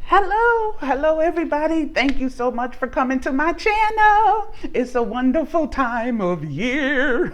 Hello everybody. Thank you so much for coming to my channel. It's a wonderful time of year.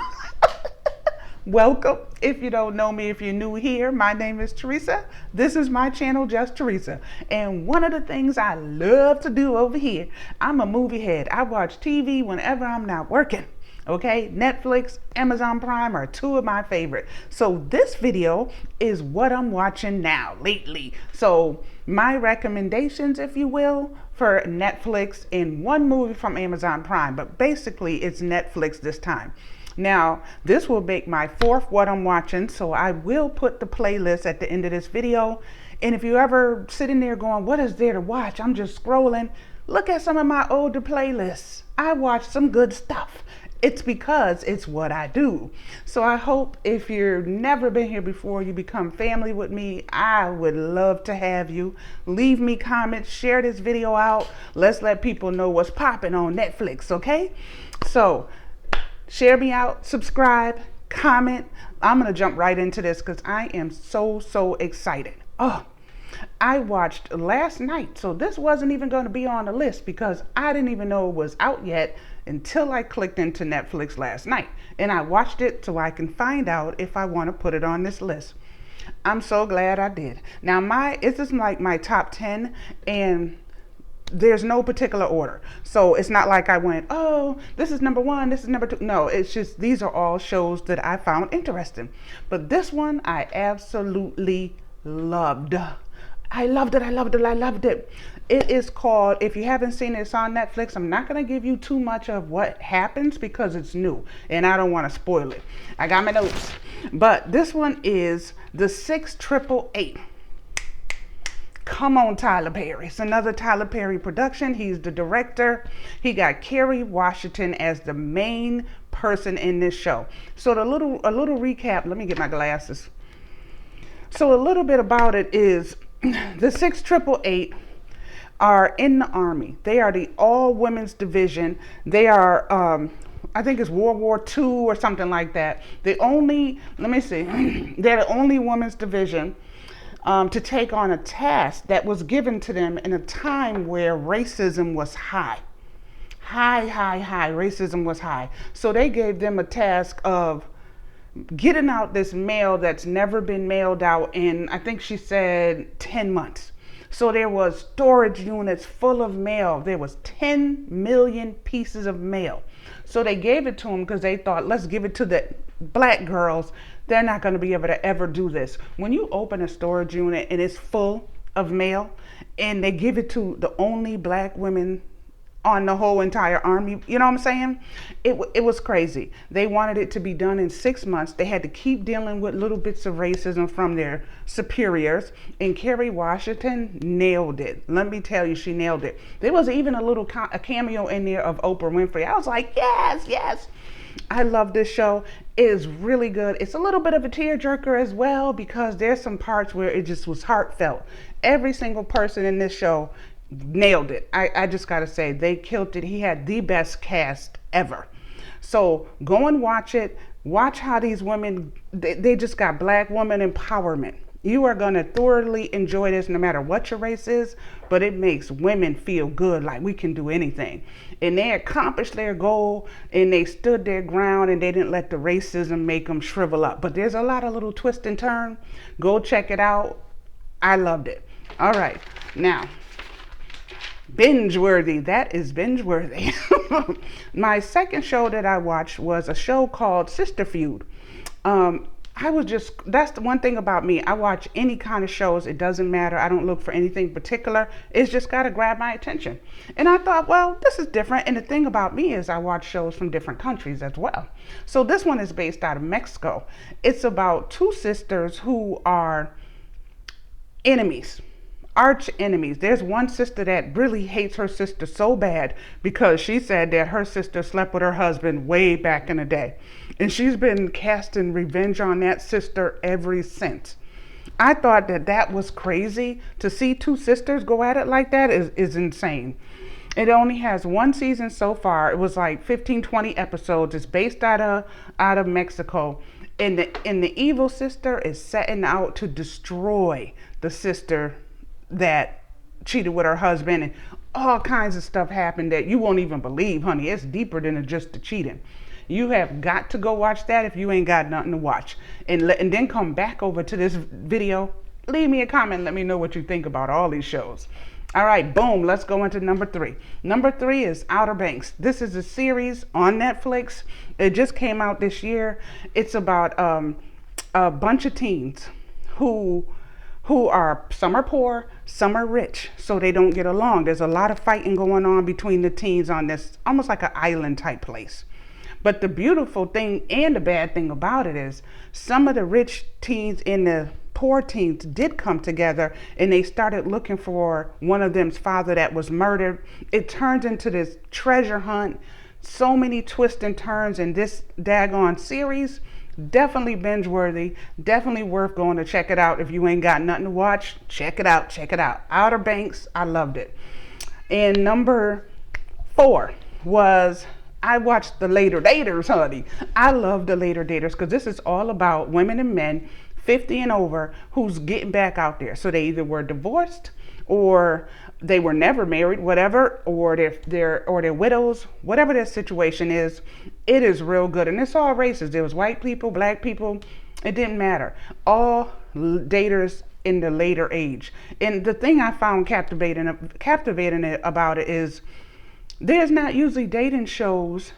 Welcome. If you don't know me, if you're new here, my name is Teresa. This is my channel, Just Teresa. And one of the things I love to do over here, I'm a movie head. I watch TV whenever I'm not working. Okay, Netflix, Amazon Prime are two of my favorite. So this video is what I'm watching now lately. So my recommendations, if you will, for Netflix and one movie from Amazon Prime, but basically it's Netflix this time. Now, this will make my fourth what I'm watching, so I will put the playlist at the end of this video. And if you ever sitting there going, what is there to watch? I'm just scrolling. Look at some of my older playlists. I watch some good stuff. It's because it's what I do. So I hope if you've never been here before, you become family with me. I would love to have you. Leave me comments, share this video out. Let's let people know what's popping on Netflix, okay? So share me out, subscribe, comment. I'm gonna jump right into this because I am so excited. Oh, I watched last night, so this wasn't even going to be on the list because I didn't even know it was out yet until I clicked into Netflix last night. And I watched it so I can find out if I want to put it on this list. I'm so glad I did. Now this is like my top 10, and there's no particular order. So it's not like I went, oh, this is number one, this is number two. No, it's just these are all shows that I found interesting. But this one I absolutely loved. I loved it. It is called, if you haven't seen it, it's on Netflix. I'm not going to give you too much of what happens because it's new and I don't want to spoil it. I got my notes. But this one is the 6888. Come on, Tyler Perry. It's another Tyler Perry production. He's the director. He got Kerry Washington as the main person in this show. So a little recap. Let me get my glasses. So a little bit about it is the 6888 are in the Army. They are the all women's division. They are, I think it's World War II or something like that. They're the only women's division to take on a task that was given to them in a time where racism was high. Racism was high. So they gave them a task of getting out this mail that's never been mailed out in, I think she said 10 months. So there was storage units full of mail. There was 10 million pieces of mail. So they gave it to them because they thought, let's give it to the black girls. They're not going to be able to ever do this. When you open a storage unit and it's full of mail and they give it to the only black women on the whole entire army, you know what I'm saying? It was crazy. They wanted it to be done in 6 months. They had to keep dealing with little bits of racism from their superiors, and Kerry Washington nailed it. Let me tell you, she nailed it. There was even a cameo in there of Oprah Winfrey. I was like, yes. I love this show. It is really good. It's a little bit of a tearjerker as well because there's some parts where it just was heartfelt. Every single person in this show nailed it. I just gotta say, they killed it. He had the best cast ever. So go and watch it. Watch how these women, they just got black woman empowerment. You are gonna thoroughly enjoy this no matter what your race is, but it makes women feel good, like we can do anything. And they accomplished their goal and they stood their ground and they didn't let the racism make them shrivel up. But there's a lot of little twist and turn. Go check it out. I loved it. All right, now, binge worthy. That is binge worthy. My second show that I watched was a show called Sister Feud. That's the one thing about me. I watch any kind of shows. It doesn't matter. I don't look for anything particular. It's just got to grab my attention. And I thought, well, this is different. And the thing about me is I watch shows from different countries as well. So this one is based out of Mexico. It's about two sisters who are enemies. Arch enemies. There's one sister that really hates her sister so bad because she said that her sister slept with her husband way back in the day. And she's been casting revenge on that sister ever since. I thought that was crazy. To see two sisters go at it like that is insane. It only has one season so far. It was like 15-20 episodes. It's based out of Mexico. And the evil sister is setting out to destroy the sister that cheated with her husband, and all kinds of stuff happened that you won't even believe, honey. It's deeper than just the cheating. You have got to go watch that if you ain't got nothing to watch. And then come back over to this video. Leave me a comment. Let me know what you think about all these shows. All right, boom. Let's go into number 3. Number 3 is Outer Banks. This is a series on Netflix. It just came out this year. It's about a bunch of teens who are, some are poor, some are rich, so they don't get along. There's a lot of fighting going on between the teens on this, almost like an island type place. But the beautiful thing and the bad thing about it is some of the rich teens and the poor teens did come together, and they started looking for one of them's father that was murdered. It turns into this treasure hunt. So many twists and turns in this daggone series. Definitely binge worthy. Definitely worth going to check it out. If you ain't got nothing to watch, check it out. Check it out. Outer Banks. I loved it. And number 4 was, I watched The Later Daters, honey. I love The Later Daters because this is all about women and men 50 and over who's getting back out there. So they either were divorced or they were never married, whatever, or they're widows, whatever their situation is. It is real good, and it's all races. There was white people, black people. It didn't matter. All daters in the later age. And the thing I found captivating about it is there's not usually dating shows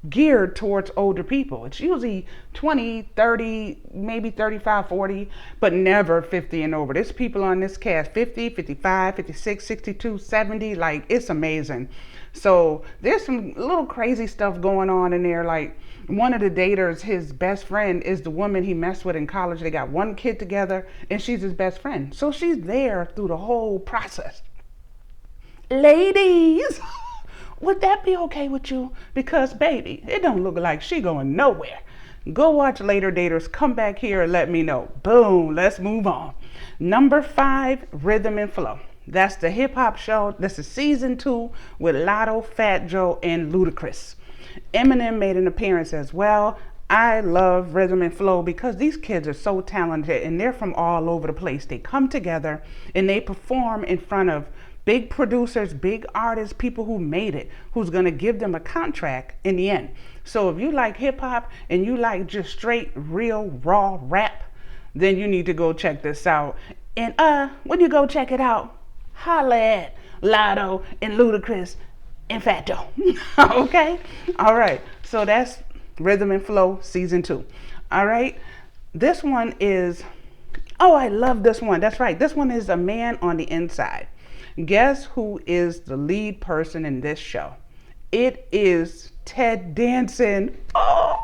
geared towards older people. It's usually 20, 30, maybe 35, 40, but never 50 and over. There's people on this cast 50, 55, 56, 62, 70. Like, it's amazing. So there's some little crazy stuff going on in there. Like, one of the daters, his best friend is the woman he messed with in college. They got one kid together, and she's his best friend. So she's there through the whole process. Ladies, would that be okay with you? Because, baby, it don't look like she going nowhere. Go watch Later Daters. Come back here and let me know. Boom. Let's move on. Number 5, Rhythm and Flow. That's the hip hop show. This is season 2 with Lotto, Fat Joe, and Ludacris. Eminem made an appearance as well. I love Rhythm and Flow because these kids are so talented and they're from all over the place. They come together and they perform in front of big producers, big artists, people who made it, who's going to give them a contract in the end. So if you like hip hop and you like just straight, real, raw rap, then you need to go check this out. And when you go check it out, holla at Lotto and Ludacris and Fat Joe. Okay? All right. So that's Rhythm and Flow season 2. All right. This one is, oh, I love this one. That's right. This one is A Man on the Inside. Guess who is the lead person in this show? It is Ted Danson. Oh,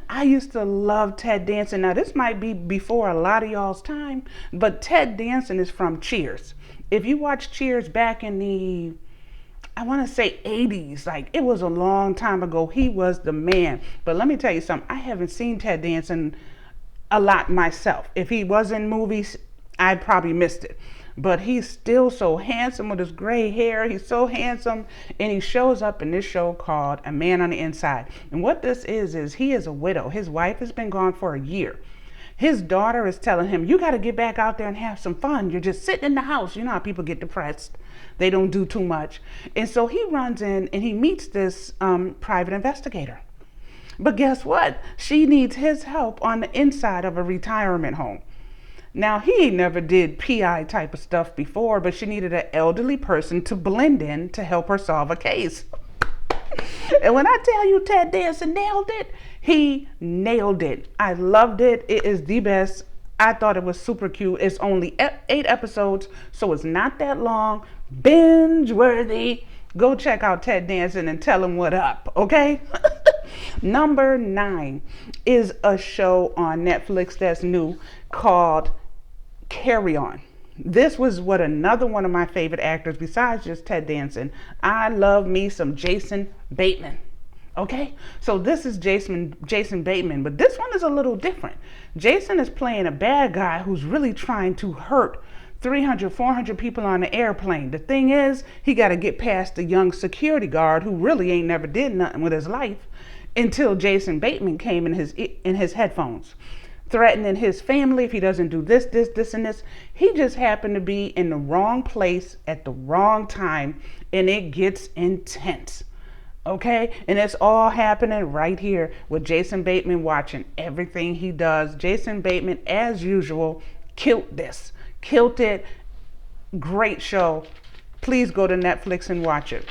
I used to love Ted Danson. Now, this might be before a lot of y'all's time, but Ted Danson is from Cheers. If you watch Cheers back in the, I want to say 80s, like it was a long time ago, he was the man. But let me tell you something, I haven't seen Ted Danson a lot myself. If he was in movies, I probably missed it. But he's still so handsome with his gray hair. He's so handsome. And he shows up in this show called A Man on the Inside. And what this is he is a widow. His wife has been gone for a year. His daughter is telling him, you got to get back out there and have some fun. You're just sitting in the house. You know how people get depressed. They don't do too much. And so he runs in and he meets this private investigator. But guess what? She needs his help on the inside of a retirement home. Now, he ain't never did PI type of stuff before, but she needed an elderly person to blend in to help her solve a case. And when I tell you Ted Danson nailed it, he nailed it. I loved it. It is the best. I thought it was super cute. It's only 8 episodes, so it's not that long. Binge worthy. Go check out Ted Danson and tell him what up, okay? Number 9 is a show on Netflix that's new called Carry On. This was another one of my favorite actors besides just Ted Danson. I love me some Jason Bateman. Okay, so this is Jason Bateman, but this one is a little different. Jason is playing a bad guy who's really trying to hurt 300, 400 people on the airplane. The thing is, he got to get past the young security guard who really ain't never did nothing with his life until Jason Bateman came in his headphones. threatening his family if he doesn't do this, and this. He just happened to be in the wrong place at the wrong time, and it gets intense. Okay, and it's all happening right here with Jason Bateman watching everything he does. Jason Bateman, as usual, killed it. Great show. Please go to Netflix and watch it.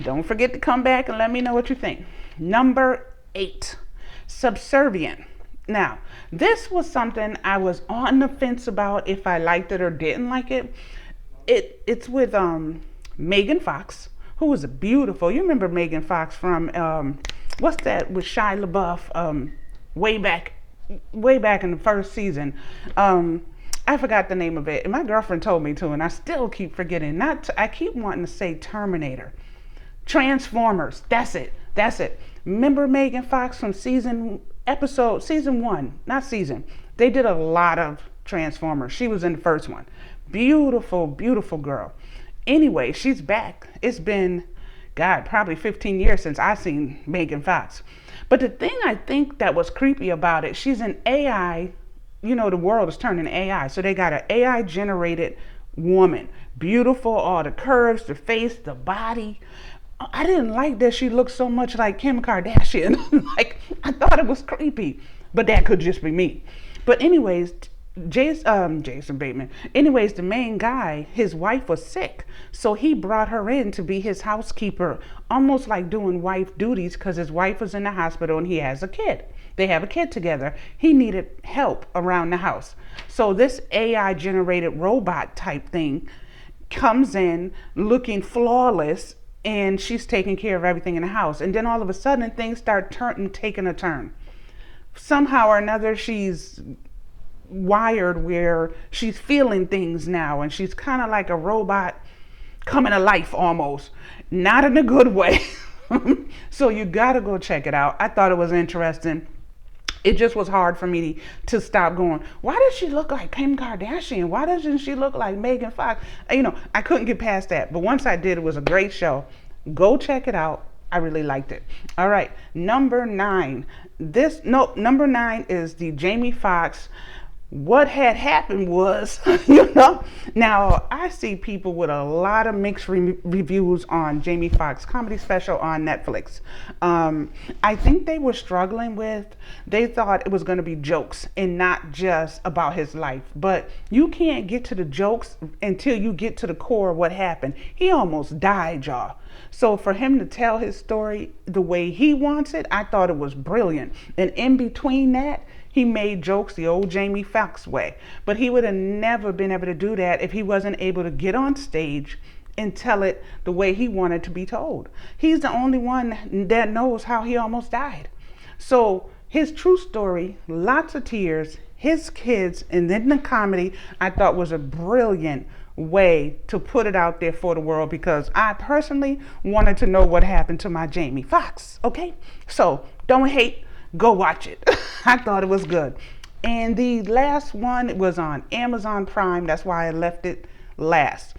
Don't forget to come back and let me know what you think. Number 8, Subservient. Now, this was something I was on the fence about if I liked it or didn't like it. It's with Megan Fox, who was beautiful. You remember Megan Fox from what's that with Shia LaBeouf? Way back in the first season. I forgot the name of it, and my girlfriend told me to, and I still keep forgetting. I keep wanting to say Terminator, Transformers. That's it. Remember Megan Fox from season 1, not season. They did a lot of Transformers. She was in the first one. Beautiful, beautiful girl. Anyway, she's back. It's been, God, probably 15 years since I seen Megan Fox. But the thing I think that was creepy about it, she's an AI. You know, the world is turning AI. So they got an AI generated woman. Beautiful, all the curves, the face, the body. I didn't like that she looked so much like Kim Kardashian. Like, I thought it was creepy, but that could just be me. But anyways, Jason Bateman. Anyways, the main guy, his wife was sick, so he brought her in to be his housekeeper, almost like doing wife duties, because his wife was in the hospital and he has a kid. They have a kid together. He needed help around the house. So this AI generated robot type thing comes in looking flawless, and she's taking care of everything in the house. And then all of a sudden things start taking a turn. Somehow or another, she's wired where she's feeling things now, and she's kind of like a robot coming to life almost. Not in a good way. So you gotta go check it out. I thought it was interesting. It just was hard for me to stop going, why does she look like Kim Kardashian? Why doesn't she look like Megan Fox? You know, I couldn't get past that. But once I did, it was a great show. Go check it out. I really liked it. All right, number 9. Number 9 is the Jamie Foxx. What had happened was, now I see people with a lot of mixed reviews on Jamie Foxx comedy special on Netflix. I think they were struggling they thought it was going to be jokes and not just about his life. But you can't get to the jokes until you get to the core of what happened. He almost died, y'all. So for him to tell his story the way he wants it, I thought it was brilliant. And in between that, he made jokes the old Jamie Foxx way. But he would have never been able to do that if he wasn't able to get on stage and tell it the way he wanted to be told. He's the only one that knows how he almost died. So his true story, lots of tears, his kids, and then the comedy, I thought was a brilliant way to put it out there for the world, because I personally wanted to know what happened to my Jamie Foxx. Okay, so don't hate, go watch it. I thought it was good. And the last one was on Amazon Prime. That's why I left it last.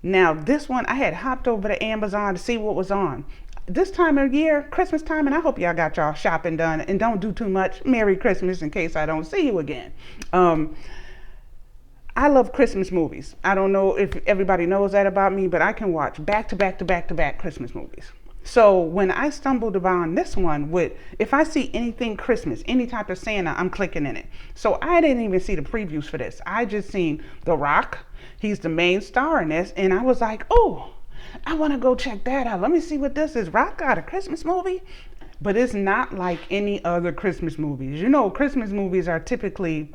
Now this one, I had hopped over to Amazon to see what was on. This time of year, Christmas time, and I hope y'all got y'all shopping done, and don't do too much. Merry Christmas in case I don't see you again. I love Christmas movies. I don't know if everybody knows that about me, but I can watch back to back to back to back Christmas movies. So when I stumbled upon this one, if I see anything Christmas, any type of Santa, I'm clicking in it. So I didn't even see the previews for this. I just seen The Rock. He's the main star in this, and I was like, oh, I want to go check that out. Let me see what this is. Rock got a Christmas movie? But it's not like any other Christmas movies. You know, Christmas movies are typically,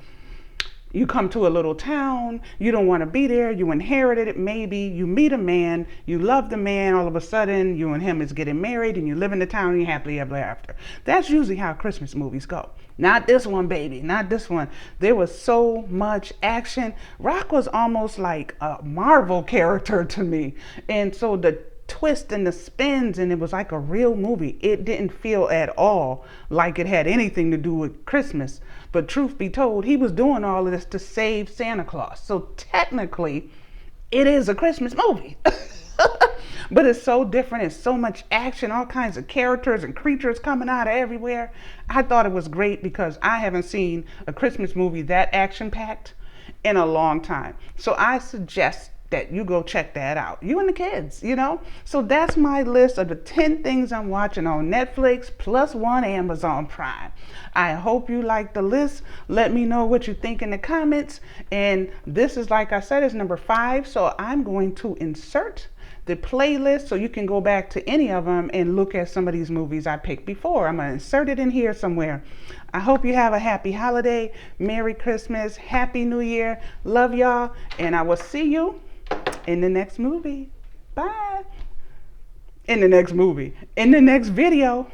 you come to a little town, you don't want to be there, you inherited it, maybe you meet a man, you love the man, all of a sudden you and him is getting married and you live in the town and you're happily ever after. That's usually how Christmas movies go. Not this one, baby, not this one. There was so much action. Rock was almost like a Marvel character to me. And so the twist and the spins, and it was like a real movie. It didn't feel at all like it had anything to do with Christmas. But truth be told, he was doing all of this to save Santa Claus. So technically, it is a Christmas movie. But it's so different. It's so much action, all kinds of characters and creatures coming out of everywhere. I thought it was great because I haven't seen a Christmas movie that action packed in a long time. So I suggest that you go check that out. You and the kids, you know? So that's my list of the 10 things I'm watching on Netflix plus one Amazon Prime. I hope you like the list. Let me know what you think in the comments. And this is, like I said, is number 5. So I'm going to insert the playlist so you can go back to any of them and look at some of these movies I picked before. I'm going to insert it in here somewhere. I hope you have a happy holiday, Merry Christmas, Happy New Year. Love y'all, and I will see you in the next movie. Bye. In the next movie. In the next video.